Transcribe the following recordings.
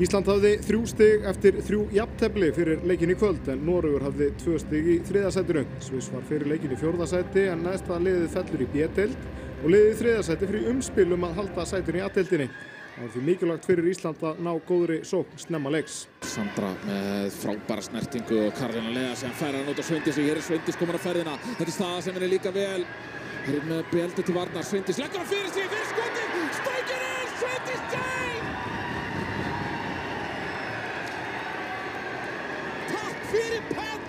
Ísland hafði 3 stig eftir 3 jafntefli fyrir leikinn í kvöld en Noregur hafði 2 stig í 3. sætinu. Sviss var fyrir leikinn í 4. sæti en næsta liðið fellur í B-deild og liðið í 3. sæti fyrir umspil að halda sætinu í A-deildinni. Það var því mikilvægt fyrir Ísland að ná góðri sókn snemma leiks. Sandra með frábæra snertingu og Karolína Lea sem færir hann út á Sveindis og hér Sveindis komin á ferðina. Þetta staða sem henni líka vel. Hér með Bjeldi til varnar, Sveindis leggur hann fyrir sig, fyrir skotið, stókir inn, Sveindis Jane! Takk fyrir penn!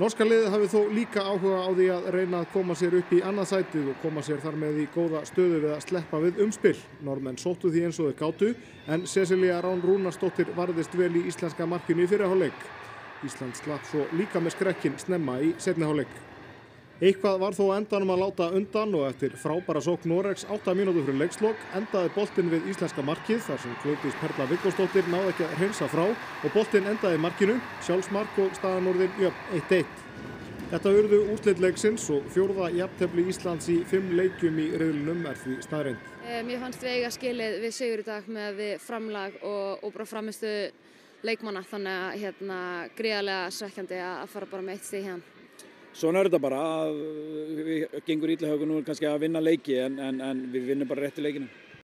Norska liðið hafi þó líka áhuga á því að reyna að koma sér upp í annað sætið og koma sér þar með í góða stöðu við að sleppa við umspil. Norðmenn sóttu því eins og þeir gátu en Cecilia Rán Rúnarsdóttir varðist vel í íslenska markinu í fyrri hálfleik. Ísland slapp svo líka með skrekkinn snemma í seinni hálfleik. Eitthvað var þó á endanum að láta undan og eftir frábæra sókn Noregs 8 mínútur fyrir leikslok endaði boltinn við íslenska markið þar sem Guðdís Perla Viggósdóttir náði ekki að hreinsa frá og boltinn endaði í markinu, sjálfsmark og staðan orðin jöfn 1-1. Þetta urðu úrslit leiksins og 4. jafntefli Íslands í 5 leikjum í riðlinum því staðreynd. Mér fannst við eiga skilið við sigur í dag með framlag og bara framistu leikmanna þannig að gríðarlega svekkjandi að fara bara með 1 stig hérna. Svona þetta bara, við gengur illa hjá okkur nú kannski að vinna leiki en við vinnum bara rétt í leikinu.